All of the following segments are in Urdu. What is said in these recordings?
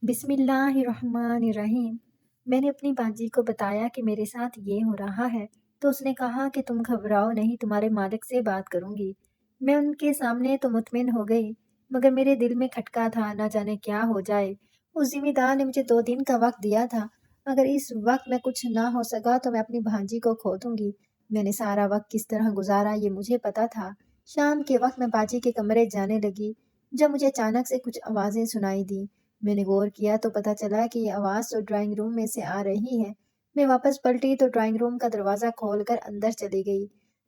بسم اللہ الرحمن الرحیم۔ میں نے اپنی بانجی کو بتایا کہ میرے ساتھ یہ ہو رہا ہے تو اس نے کہا کہ تم گھبراؤ نہیں، تمہارے مالک سے بات کروں گی۔ میں ان کے سامنے تو مطمئن ہو گئی، مگر میرے دل میں کھٹکا تھا، نہ جانے کیا ہو جائے۔ اس ذمہ دار نے مجھے 2 دن کا وقت دیا تھا، اگر اس وقت میں کچھ نہ ہو سکا تو میں اپنی بھانجی کو کھو دوں گی۔ میں نے سارا وقت کس طرح گزارا یہ مجھے پتا تھا۔ شام کے وقت میں باجی کے کمرے جانے لگی جب مجھے اچانک سے کچھ آوازیں سنائی دی۔ میں نے غور کیا تو پتا چلا کہ یہ آواز تو ڈرائنگ روم میں سے آ رہی ہے۔ میں واپس پلٹی تو ڈرائنگ روم کا دروازہ کھول کر اندر چلی گئی۔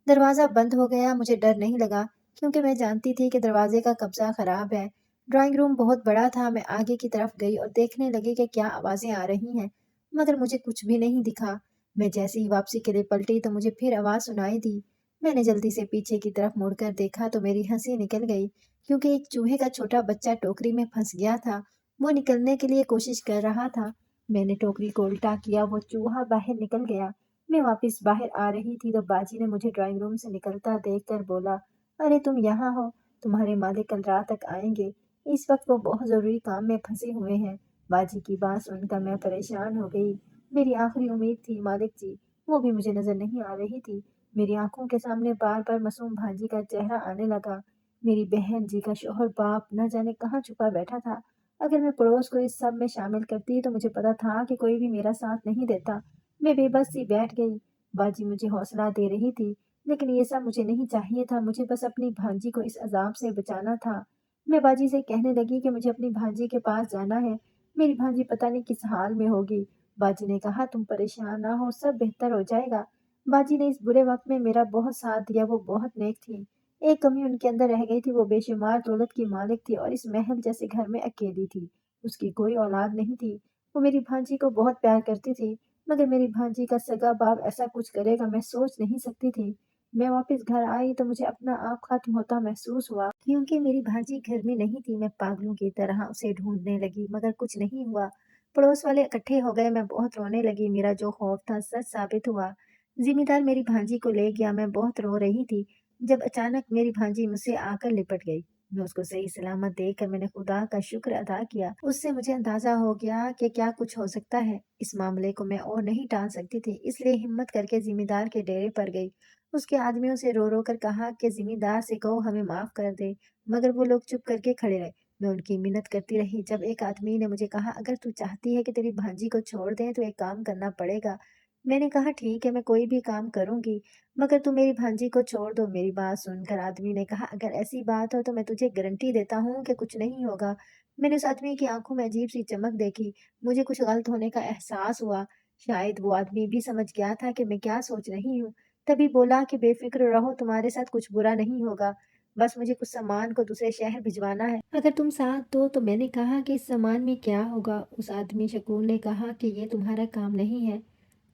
دروازہ بند ہو گیا، مجھے ڈر نہیں لگا کیونکہ میں جانتی تھی کہ دروازے کا قبضہ خراب ہے۔ ڈرائنگ روم بہت بڑا تھا، میں آگے کی طرف گئی اور دیکھنے لگی کہ کیا آوازیں آ رہی ہیں، مگر مجھے کچھ بھی نہیں دکھا۔ میں جیسے ہی واپسی کے لیے پلٹی تو مجھے پھر آواز سنائی دی۔ میں نے جلدی سے پیچھے کی طرف مڑ کر دیکھا تو میری ہنسی نکل گئی کیونکہ ایک چوہے کا چھوٹا بچہ ٹوکری میں پھنس گیا تھا، وہ نکلنے کے لیے کوشش کر رہا تھا۔ میں نے ٹوکری کو الٹا کیا، وہ چوہا باہر نکل گیا۔ میں واپس باہر آ رہی تھی تو باجی نے مجھے ڈرائنگ روم سے نکلتا دیکھ کر بولا، ارے تم یہاں ہو، تمہارے مالک کل رات تک آئیں گے، اس وقت وہ بہت ضروری کام میں پھنسے ہوئے ہیں۔ باجی کی بات سن کر میں پریشان ہو گئی۔ میری آخری امید تھی مالک جی، وہ بھی مجھے نظر نہیں آ رہی تھی۔ میری آنکھوں کے سامنے بار بار معصوم بھانجی کا چہرہ آنے لگا۔ میری بہن جی کا شوہر باپ نہ جانے کہاں چھپا بیٹھا تھا۔ اگر میں پڑوس کو اس سب میں شامل کرتی تو مجھے پتا تھا کہ کوئی بھی میرا ساتھ نہیں دیتا۔ میں بے بس سی بیٹھ گئی۔ باجی مجھے حوصلہ دے رہی تھی، لیکن یہ سب مجھے نہیں چاہیے تھا، مجھے بس اپنی بھانجی کو اس عذاب سے بچانا تھا۔ میں باجی سے کہنے لگی کہ مجھے اپنی بھانجی کے پاس جانا ہے، میری بھانجی پتہ نہیں کس حال میں ہوگی۔ باجی نے کہا تم پریشان نہ ہو، سب بہتر ہو جائے گا۔ باجی نے اس برے وقت میں میرا بہت ساتھ دیا، وہ بہت نیک تھی۔ ایک کمی ان کے اندر رہ گئی تھی، وہ بے شمار دولت کی مالک تھی اور اس محل جیسے گھر میں اکیلی تھی۔ اس کی کوئی اولاد نہیں تھی۔ وہ میری بھانجی کو بہت پیار کرتی تھی، مگر میری بھانجی کا سگا باپ ایسا کچھ کرے گا میں سوچ نہیں سکتی تھی۔ میں واپس گھر آئی تو مجھے اپنا آپ ختم ہوتا محسوس ہوا کیونکہ میری بھانجی گھر میں نہیں تھی۔ میں پاگلوں کی طرح اسے ڈھونڈنے لگی مگر کچھ نہیں ہوا۔ پڑوس والے اکٹھے ہو گئے، میں بہت رونے لگی، میرا جو خوف تھا سچ ثابت ہوا۔ ذمہ دار میری بھانجی کو لے گیا، میں بہت رو رہی تھی جب اچانک میری بھانجی مجھ سے آ کر لپٹ گئی۔ میں اس کو صحیح سلامت دیکھ کر میں نے خدا کا شکر ادا کیا۔ اس سے مجھے اندازہ ہو گیا کہ کیا کچھ ہو سکتا ہے۔ اس معاملے کو میں اور نہیں ٹال سکتی تھی، اس لیے ہمت کر کے ذمہ دار کے ڈیرے پر گئی۔ اس کے آدمیوں سے رو رو کر کہا کہ ذمہ دار سے کہو ہمیں معاف کر دے، مگر وہ لوگ چپ کر کے کھڑے رہے۔ میں ان کی منت کرتی رہی جب ایک آدمی نے مجھے کہا اگر تو چاہتی ہے کہ تیری بھانجی کو چھوڑ دیں تو ایک کام کرنا پڑے گا۔ میں نے کہا ٹھیک ہے، میں کوئی بھی کام کروں گی، مگر تم میری بھانجی کو چھوڑ دو۔ میری بات سن کر آدمی نے کہا اگر ایسی بات ہو تو میں تجھے گارنٹی دیتا ہوں کہ کچھ نہیں ہوگا۔ میں نے اس آدمی کی آنکھوں میں عجیب سی چمک دیکھی، مجھے کچھ غلط ہونے کا احساس ہوا۔ شاید وہ آدمی بھی سمجھ گیا تھا کہ میں کیا سوچ رہی ہوں، تبھی بولا کہ بے فکر رہو، تمہارے ساتھ کچھ برا نہیں ہوگا، بس مجھے کچھ سامان کو دوسرے شہر بھجوانا ہے، اگر تم ساتھ دو تو۔ میں نے کہا کہ اس سامان میں کیا ہوگا؟ اس آدمی شکور نے کہا کہ یہ تمہارا کام نہیں ہے،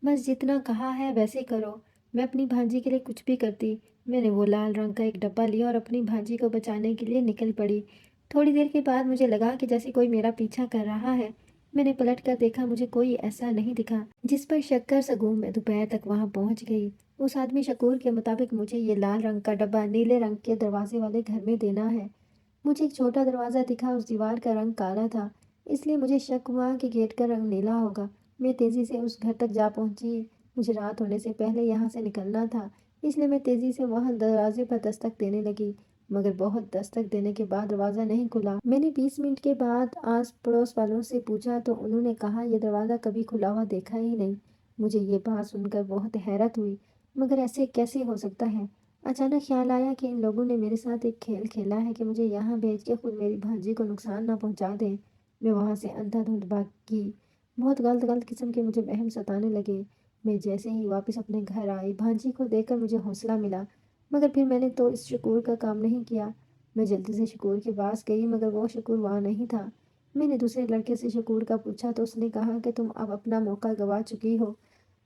بس جتنا کہا ہے ویسے کرو۔ میں اپنی بھانجی کے لیے کچھ بھی کرتی۔ میں نے وہ لال رنگ کا ایک ڈبہ لیا اور اپنی بھانجی کو بچانے کے لیے نکل پڑی۔ تھوڑی دیر کے بعد مجھے لگا کہ جیسے کوئی میرا پیچھا کر رہا ہے۔ میں نے پلٹ کر دیکھا، مجھے کوئی ایسا نہیں دکھا جس پر شک کر سکوں۔ میں دوپہر تک وہاں پہنچ گئی۔ اس آدمی شکور کے مطابق مجھے یہ لال رنگ کا ڈبہ نیلے رنگ کے دروازے والے گھر میں دینا ہے۔ مجھے ایک چھوٹا دروازہ دکھا، اس دیوار کا رنگ کالا تھا، اس لیے مجھے شک ہوا کہ گیٹ کا رنگ نیلا ہوگا۔ میں تیزی سے اس گھر تک جا پہنچی۔ مجھے رات ہونے سے پہلے یہاں سے نکلنا تھا، اس لیے میں تیزی سے وہاں دروازے پر دستک دینے لگی، مگر بہت دستک دینے کے بعد دروازہ نہیں کھلا۔ میں نے 20 منٹ کے بعد آس پڑوس والوں سے پوچھا تو انہوں نے کہا یہ دروازہ کبھی کھلا ہوا دیکھا ہی نہیں۔ مجھے یہ بات سن کر بہت حیرت ہوئی، مگر ایسے کیسے ہو سکتا ہے؟ اچانک خیال آیا کہ ان لوگوں نے میرے ساتھ ایک کھیل کھیلا ہے کہ مجھے یہاں بھیج کے خود میری بھانجی کو نقصان نہ پہنچا دیں۔ میں وہاں سے اندھا دھند بھاگی۔ بہت غلط غلط قسم کے مجھے وہم ستانے لگے۔ میں جیسے ہی واپس اپنے گھر آئی، بھانجی کو دیکھ کر مجھے حوصلہ ملا، مگر پھر میں نے تو اس شکور کا کام نہیں کیا۔ میں جلدی سے شکور کے پاس گئی، مگر وہ شکور وہاں نہیں تھا۔ میں نے دوسرے لڑکے سے شکور کا پوچھا تو اس نے کہا کہ تم اب اپنا موقع گوا چکی ہو،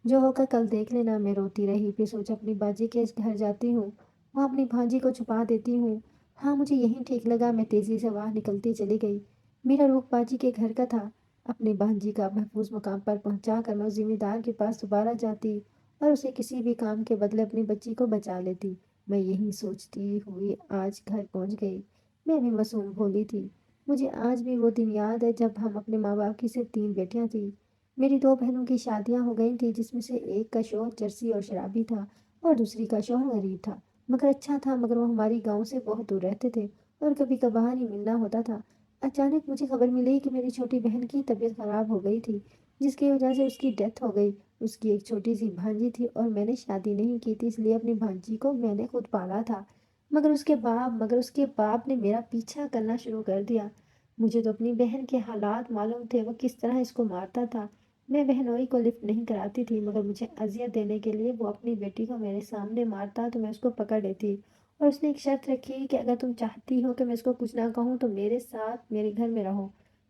جو ہوگا کل دیکھ لینا۔ میں روتی رہی، پھر سوچا اپنی باجی کے اس گھر جاتی ہوں، وہاں اپنی بھانجی کو چھپا دیتی ہوں۔ ہاں مجھے یہی ٹھیک لگا۔ میں تیزی سے وہاں نکلتی چلی گئی۔ میرا رخ باجی کے گھر کا تھا۔ اپنی بھانجی کا محفوظ مقام پر پہنچا کر میں اس ذمہ دار کے پاس دوبارہ جاتی اور اسے کسی بھی کام کے بدلے اپنی بچی کو بچا لیتی۔ میں یہی سوچتی ہوئی آج گھر پہنچ گئی۔ میں بھی معصوم بھولی تھی۔ مجھے آج بھی وہ دن یاد ہے جب ہم اپنے ماں باپ کی صرف 3 بیٹیاں تھیں۔ میری 2 بہنوں کی شادیاں ہو گئی تھیں، جس میں سے ایک کا شوہر چرسی اور شرابی تھا اور دوسری کا شوہر غریب تھا، مگر اچھا تھا، مگر وہ ہماری گاؤں سے بہت دور رہتے تھے اور کبھی کبھار ہی ملنا ہوتا تھا۔ اچانک مجھے خبر ملی کہ میری چھوٹی بہن کی طبیعت خراب ہو گئی تھی، جس کی وجہ سے اس کی ڈیتھ ہو گئی۔ اس کی ایک چھوٹی سی بھانجی تھی اور میں نے شادی نہیں کی تھی، اس لیے اپنی بھانجی کو میں نے خود پالا تھا۔ مگر اس کے باپ نے میرا پیچھا کرنا شروع کر دیا۔ مجھے تو اپنی بہن کے حالات معلوم تھے، وہ کس طرح اس کو مارتا تھا۔ میں بہنوئی کو لفٹ نہیں کراتی تھی، مگر مجھے اذیت دینے کے لیے وہ اپنی بیٹی کو میرے سامنے مارتا تو میں اس کو پکڑ لیتی، اور اس نے ایک شرط رکھی کہ اگر تم چاہتی ہو کہ میں اس کو کچھ نہ کہوں تو میرے ساتھ میرے گھر میں رہو۔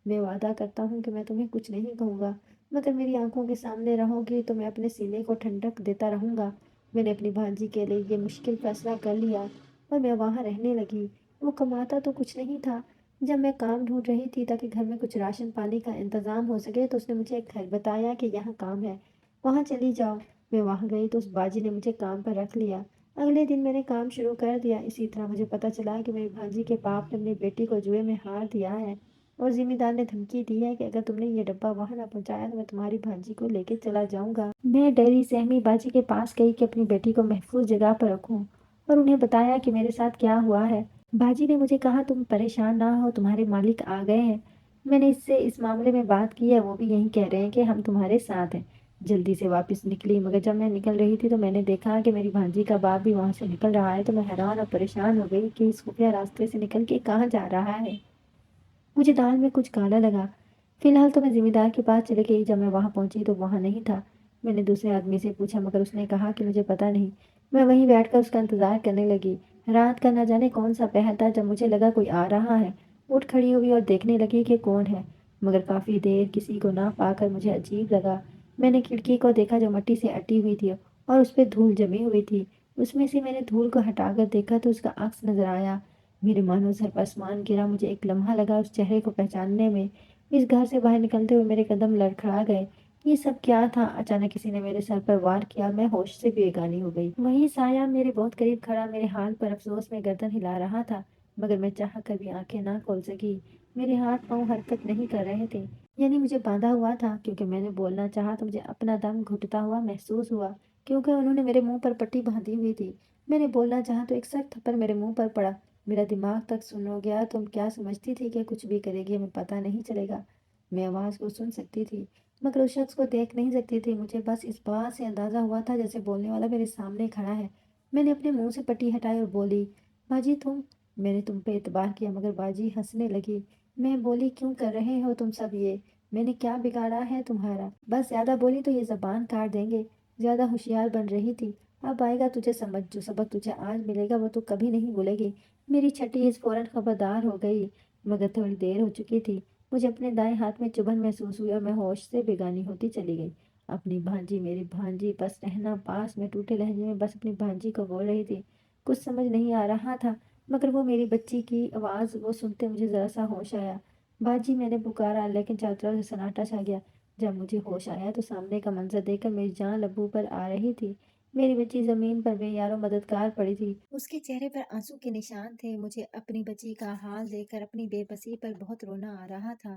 میں وعدہ کرتا ہوں کہ میں تمہیں کچھ نہیں کہوں گا، مگر میری آنکھوں کے سامنے رہو گی تو میں اپنے سینے کو ٹھنڈک دیتا رہوں گا۔ میں نے اپنی بھانجی کے لیے یہ مشکل فیصلہ کر لیا اور میں وہاں رہنے لگی۔ وہ کماتا تو کچھ نہیں تھا۔ جب میں کام ڈھونڈ رہی تھی تاکہ گھر میں کچھ راشن پانی کا انتظام ہو سکے تو اس نے مجھے ایک گھر بتایا کہ یہاں کام ہے، وہاں چلی جاؤ۔ میں وہاں گئی تو اس باجی نے مجھے کام پر رکھ لیا۔ اگلے دن میں نے کام شروع کر دیا۔ اسی طرح مجھے پتہ چلا کہ میری بھانجی کے باپ نے اپنی بیٹی کو جوئے میں ہار دیا ہے، اور ذمہ دار نے دھمکی دی ہے کہ اگر تم نے یہ ڈبہ وہاں نہ پہنچایا تو میں تمہاری بھانجی کو لے کے چلا جاؤں گا۔ میں ڈری سہمی باجی کے پاس گئی کہ اپنی بیٹی کو محفوظ جگہ پر رکھوں، اور انہیں بتایا کہ میرے ساتھ کیا ہوا ہے۔ باجی نے مجھے کہا تم پریشان نہ ہو، تمہارے مالک آ گئے ہیں۔ میں نے اس سے اس معاملے میں بات کی ہے، وہ بھی یہی کہہ رہے ہیں کہ ہم تمہارے ساتھ ہیں۔ جلدی سے واپس نکلی، مگر جب میں نکل رہی تھی تو میں نے دیکھا کہ میری بھانجی کا باپ بھی وہاں سے نکل رہا ہے، تو میں حیران اور پریشان ہو گئی کہ اس خفیہ راستے سے نکل کے کہاں جا رہا ہے۔ مجھے دال میں کچھ کالا لگا۔ فی الحال تو میں ذمہ دار کے پاس چلی گئی۔ جب میں وہاں پہنچی تو وہاں نہیں تھا۔ میں نے دوسرے آدمی سے پوچھا، مگر اس نے کہا کہ مجھے پتہ نہیں۔ میں وہیں بیٹھ کر اس کا انتظار کرنے لگی۔ رات کا نہ جانے کون سا پہر تھا، جب مجھے لگا کوئی آ رہا ہے، اٹھ کھڑی ہوئی اور دیکھنے لگی کہ کون ہے، مگر کافی دیر کسی کو نہ پا کر مجھے عجیب لگا۔ میں نے کھڑکی کو دیکھا جو مٹی سے اٹی ہوئی تھی اور اس پہ دھول جمی ہوئی تھی۔ اس میں سے میں نے دھول کو ہٹا کر دیکھا تو اس کا عکس نظر آیا۔ میرے مانو سر پر آسمان گرا۔ مجھے ایک لمحہ لگا اس چہرے کو پہچاننے میں۔ اس گھر سے باہر نکلتے ہوئے میرے قدم لڑکھڑا گئے۔ یہ سب کیا تھا؟ اچانک کسی نے میرے سر پر وار کیا، میں ہوش سے بے گانی ہو گئی۔ وہیں سایہ میرے بہت قریب کھڑا میرے حال پر افسوس میں گردن ہلا رہا تھا، مگر میں چاہ کر بھی آنکھیں نہ کھول سکی۔ میرے ہاتھ پاؤں حرکت نہیں کر رہے تھے، یعنی مجھے باندھا ہوا تھا۔ کیونکہ میں نے بولنا چاہا تو مجھے اپنا دم گھٹتا ہوا محسوس ہوا، کیونکہ انہوں نے میرے منہ پر پٹی باندھی ہوئی تھی۔ میں نے بولنا چاہا تو ایک سخت تھپڑ میرے منہ پر پڑا۔ میرا دماغ تک سن ہو گیا۔ تم کیا سمجھتی تھی کہ کچھ بھی کرے گی ہمیں پتہ نہیں چلے گا؟ میں آواز کو سن سکتی تھی، مگر اس شخص کو دیکھ نہیں سکتی تھی۔ مجھے بس اس بات سے اندازہ ہوا تھا جیسے بولنے والا میرے سامنے کھڑا ہے۔ میں نے اپنے منہ سے پٹی ہٹائی اور بولی، باجی تم؟ میں نے تم پہ اعتبار کیا، مگر باجی ہنسنے لگی۔ میں بولی، کیوں کر رہے ہو تم سب یہ؟ میں نے کیا بگاڑا ہے تمہارا؟ بس زیادہ بولی تو یہ زبان کاٹ دیں گے۔ زیادہ ہوشیار بن رہی تھی۔ اب آئے گا تجھے سمجھ، جو سبق تجھے آج ملے گا وہ تو کبھی نہیں بھولے گی۔ میری چھٹی حس فوراً خبردار ہو گئی، مگر تھوڑی دیر ہو چکی تھی۔ مجھے اپنے دائیں ہاتھ میں چبھن محسوس ہوئی اور میں ہوش سے بےگانی ہوتی چلی گئی۔ اپنی بھانجی، میری بھانجی، بس رہنا پاس۔ میں ٹوٹے لہجے میں بس اپنی بھانجی کو بول رہی تھی۔ کچھ سمجھ نہیں آ رہا تھا، مگر وہ میری بچی کی آواز وہ سنتے مجھے ذرا سا ہوش آیا۔ باجی میں نے پکارا، لیکن چاروں طرف سے سناٹا چھا گیا۔ جب مجھے ہوش آیا تو سامنے کا منظر دیکھ کر میری جان لبوں پر آ رہی تھی۔ میری بچی زمین پر بے یارو مددگار پڑی تھی، اس کے چہرے پر آنسو کے نشان تھے۔ مجھے اپنی بچی کا حال دیکھ کر اپنی بے بسی پر بہت رونا آ رہا تھا،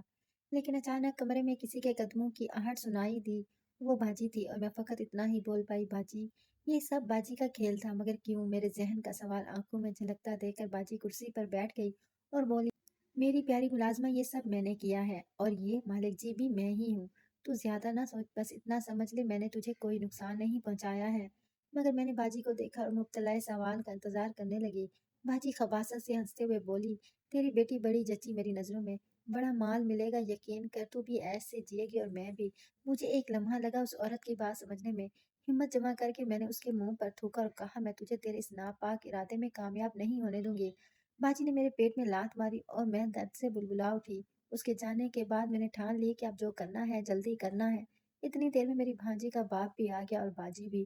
لیکن اچانک کمرے میں کسی کے قدموں کی آہٹ سنائی دی۔ وہ باجی تھی اور میں فقط اتنا ہی بول پائی، باجی۔ یہ سب باجی کا کھیل تھا، مگر کیوں؟ میرے ذہن کا سوال آنکھوں میں جھلکتا دیکھ کر باجی کرسی پر بیٹھ گئی اور بولی، میری پیاری ملازمہ، یہ سب میں نے کیا ہے، اور یہ مالک جی بھی میں ہی ہوں۔ تو زیادہ نہ سوچ، بس اتنا سمجھ لے میں نے تجھے کوئی نقصان نہیں پہنچایا ہے۔ مگر میں نے باجی کو دیکھا اور مبتلائے سوال کا انتظار کرنے لگی۔ باجی خباثت سے ہنستے ہوئے بولی، تیری بیٹی بڑی جچی میری نظروں میں، بڑا مال ملے گا، یقین کر، تو بھی ایسے جیے گی اور میں بھی۔ مجھے ایک لمحہ لگا اس عورت کی بات سمجھنے میں۔ ہمت جمع کر کے میں نے اس کے منہ پر تھوکا اور کہا، میں تجھے تیرے اس ناپاک ارادے میں کامیاب نہیں ہونے دوں گی۔ باجی نے میرے پیٹ میں لات ماری اور میں درد سے بلبلا اٹھی۔ اس کے جانے کے بعد میں نے ٹھان لی کہ اب جو کرنا ہے جلدی کرنا ہے۔ اتنی دیر میں میری بھانجی کا باپ بھی آ گیا اور باجی بھی۔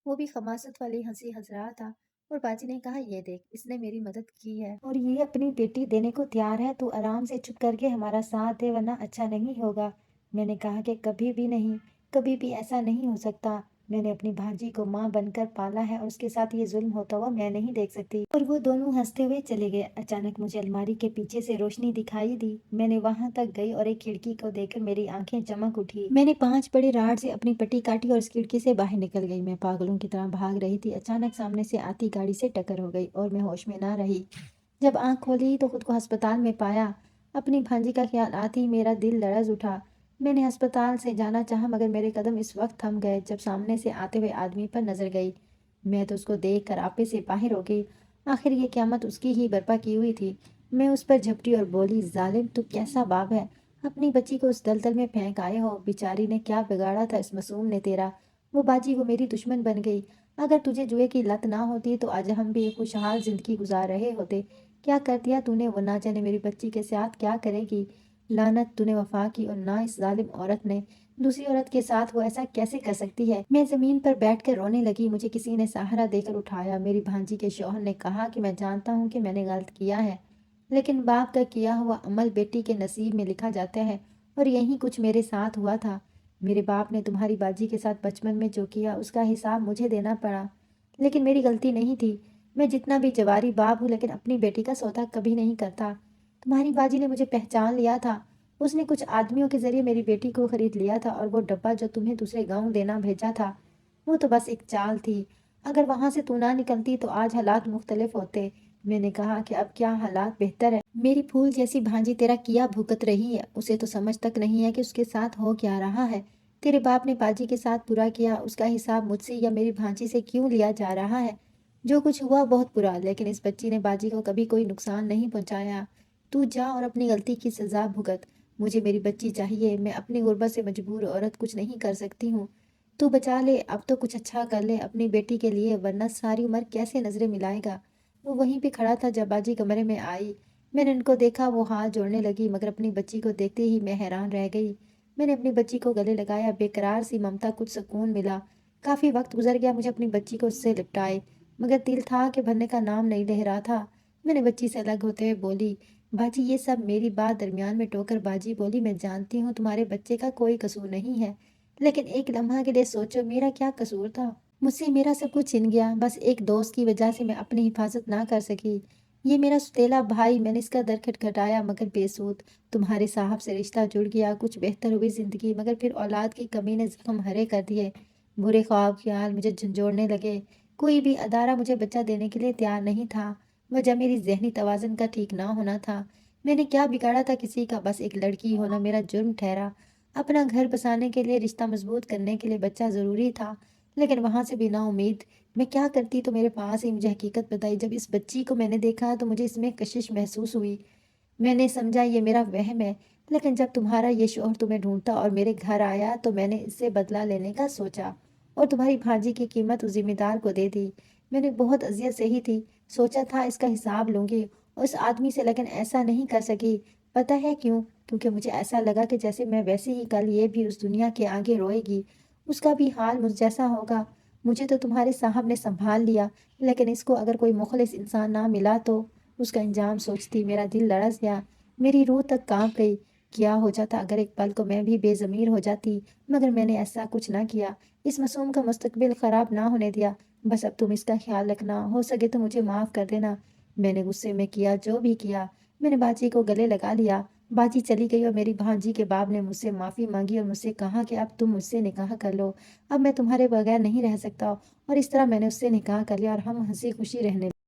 وہ بھی خباثت والی ہنسی ہنس رہا تھا، اور باجی نے کہا، یہ دیکھ، اس نے میری مدد کی ہے اور یہ اپنی بیٹی دینے کو تیار ہے۔ تو آرام سے چپ کر کے ہمارا ساتھ دے، ورنہ اچھا نہیں ہوگا۔ میں نے کہا کہ کبھی بھی نہیں، کبھی بھی ایسا نہیں ہو سکتا۔ میں نے اپنی بھانجی کو ماں بن کر پالا ہے اور اس کے ساتھ یہ ظلم ہوتا ہوا میں نہیں دیکھ سکتی۔ اور وہ دونوں ہنستے ہوئے چلے گئے۔ اچانک مجھے الماری کے پیچھے سے روشنی دکھائی دی۔ میں نے وہاں تک گئی اور ایک کھڑکی کو دیکھ کر میری آنکھیں چمک اٹھی۔ میں نے 5 بڑے راڈ سے اپنی پٹی کاٹی اور اس کھڑکی سے باہر نکل گئی۔ میں پاگلوں کی طرح بھاگ رہی تھی۔ اچانک سامنے سے آتی گاڑی سے ٹکر ہو گئی اور میں ہوش میں نہ رہی۔ جب آنکھ کھولی تو خود کو ہسپتال میں پایا۔ اپنی بھانجی کا خیال آتے ہی میرا دل لرز اٹھا۔ میں نے ہسپتال سے جانا چاہا مگر میرے قدم اس وقت تھم گئے جب سامنے سے آتے ہوئے آدمی پر نظر گئی۔ میں تو اس کو دیکھ کر آپے سے باہر ہو گئی۔ آخر یہ قیامت اس کی ہی برپا کی ہوئی تھی۔ میں اس پر جھپٹی اور بولی، ظالم، تو کیسا باپ ہے؟ اپنی بچی کو اس دلدل میں پھینک آئے ہو۔ بیچاری نے کیا بگاڑا تھا اس معصوم نے تیرا؟ وہ باجی وہ میری دشمن بن گئی۔ اگر تجھے جوئے کی لت نہ ہوتی تو آج ہم بھی ایک خوشحال زندگی گزار رہے ہوتے۔ کیا کر دیا تو نے؟ وہ نہ جانے میری بچی کے ساتھ کیا کرے گی۔ لعنت، تو نے وفا کی اور نہ اس ظالم عورت نے۔ دوسری عورت کے ساتھ وہ ایسا کیسے کر سکتی ہے؟ میں زمین پر بیٹھ کر رونے لگی۔ مجھے کسی نے سہارا دے کر اٹھایا۔ میری بھانجی کے شوہر نے کہا کہ میں جانتا ہوں کہ میں نے غلط کیا ہے، لیکن باپ کا کیا ہوا عمل بیٹی کے نصیب میں لکھا جاتا ہے اور یہی کچھ میرے ساتھ ہوا تھا۔ میرے باپ نے تمہاری باجی کے ساتھ بچپن میں جو کیا اس کا حساب مجھے دینا پڑا، لیکن میری غلطی نہیں تھی۔ میں جتنا بھی جواری باپ ہوں لیکن اپنی بیٹی کا سودا کبھی نہیں کرتا۔ تمہاری باجی نے مجھے پہچان لیا تھا۔ اس نے کچھ آدمیوں کے ذریعے میری بیٹی کو خرید لیا تھا اور وہ ڈبہ جو تمہیں دوسرے گاؤں دینا بھیجا تھا وہ تو بس ایک چال تھی۔ اگر وہاں سے تو نہ نکلتی تو آج حالات مختلف ہوتے۔ میں نے کہا کہ اب کیا حالات بہتر ہے؟ میری پھول جیسی بھانجی تیرا کیا بھگت رہی ہے، اسے تو سمجھ تک نہیں ہے کہ اس کے ساتھ ہو کیا رہا ہے۔ تیرے باپ نے باجی کے ساتھ برا کیا، اس کا حساب مجھ سے یا میری بھانجی سے کیوں لیا جا رہا ہے؟ جو کچھ ہوا بہت برا، لیکن اس بچی نے باجی کو کبھی کوئی نقصان نہیں پہنچایا۔ تو جا اور اپنی غلطی کی سزا بھگت۔ مجھے میری بچی چاہیے۔ میں اپنی غربت سے مجبور عورت کچھ نہیں کر سکتی ہوں۔ تو بچا لے، اب تو کچھ اچھا کر لے اپنی بیٹی کے لیے، ورنہ ساری عمر کیسے نظریں ملائے گا؟ وہ وہیں پہ کھڑا تھا جب باجی کمرے میں آئی۔ میں نے ان کو دیکھا، وہ ہاتھ جوڑنے لگی مگر اپنی بچی کو دیکھتے ہی میں حیران رہ گئی۔ میں نے اپنی بچی کو گلے لگایا، بے قرار سی ممتا، کچھ سکون ملا۔ کافی وقت گزر گیا مجھے اپنی بچی کو اس سے لپٹائے، مگر دل تھا کہ بھرنے کا نام نہیں لے رہا تھا۔ میں نے بچی سے الگ ہوتے ہوئے بولی، باجی یہ سب میری بات درمیان میں ٹوکر باجی بولی، میں جانتی ہوں تمہارے بچے کا کوئی قصور نہیں ہے، لیکن ایک لمحہ کے لیے سوچو میرا کیا قصور تھا؟ مجھ سے میرا سب کچھ چھن گیا، بس ایک دوست کی وجہ سے میں اپنی حفاظت نہ کر سکی۔ یہ میرا ستیلا بھائی، میں نے اس کا در کھٹکھٹایا مگر بے سود۔ تمہارے صاحب سے رشتہ جڑ گیا، کچھ بہتر ہوئی زندگی، مگر پھر اولاد کی کمی نے زخم ہرے کر دیے۔ برے خواب خیال مجھے جھنجھوڑنے لگے۔ کوئی بھی ادارہ مجھے بچہ دینے کے لیے تیار نہیں تھا، وجہ میری ذہنی توازن کا ٹھیک نہ ہونا تھا۔ میں نے کیا بگاڑا تھا کسی کا؟ بس ایک لڑکی ہونا میرا جرم ٹھہرا۔ اپنا گھر بسانے کے لیے، رشتہ مضبوط کرنے کے لیے بچہ ضروری تھا، لیکن وہاں سے بھی نا امید۔ میں کیا کرتی تو میرے پاس ہی مجھے حقیقت بتائی۔ جب اس بچی کو میں نے دیکھا تو مجھے اس میں کشش محسوس ہوئی۔ میں نے سمجھا یہ میرا وہم ہے، لیکن جب تمہارا یہ شوہر تمہیں ڈھونڈتا اور میرے گھر آیا تو میں نے اس سے بدلہ لینے کا سوچا اور تمہاری بھانجی کی قیمت اس ذمہ دار کو دے دی۔ میں نے بہت اذیت سہی تھی، سوچا تھا اس کا حساب لوں گی اور اس آدمی سے، لیکن ایسا نہیں کر سکی۔ پتہ ہے کیوں؟ کیونکہ مجھے ایسا لگا کہ جیسے میں ویسے ہی کل یہ بھی اس دنیا کے آگے روئے گی، اس کا بھی حال مجھ جیسا ہوگا۔ مجھے تو تمہارے صاحب نے سنبھال لیا، لیکن اس کو اگر کوئی مخلص انسان نہ ملا تو اس کا انجام سوچتی میرا دل لرز گیا، میری روح تک کانپ گئی۔ کیا ہو جاتا اگر ایک پل کو میں بھی بے ضمیر ہو جاتی، مگر میں نے ایسا کچھ نہ کیا۔ اس معصوم کا مستقبل خراب نہ ہونے دیا۔ بس اب تم اس کا خیال رکھنا، ہو سکے تو مجھے معاف کر دینا۔ میں نے غصے میں کیا جو بھی کیا۔ میں نے باجی کو گلے لگا لیا۔ باجی چلی گئی اور میری بھانجی کے باپ نے مجھ سے معافی مانگی اور مجھ سے کہا کہ اب تم مجھ سے نکاح کر لو، اب میں تمہارے بغیر نہیں رہ سکتا، اور اس طرح میں نے اس سے نکاح کر لیا اور ہم ہنسی خوشی رہنے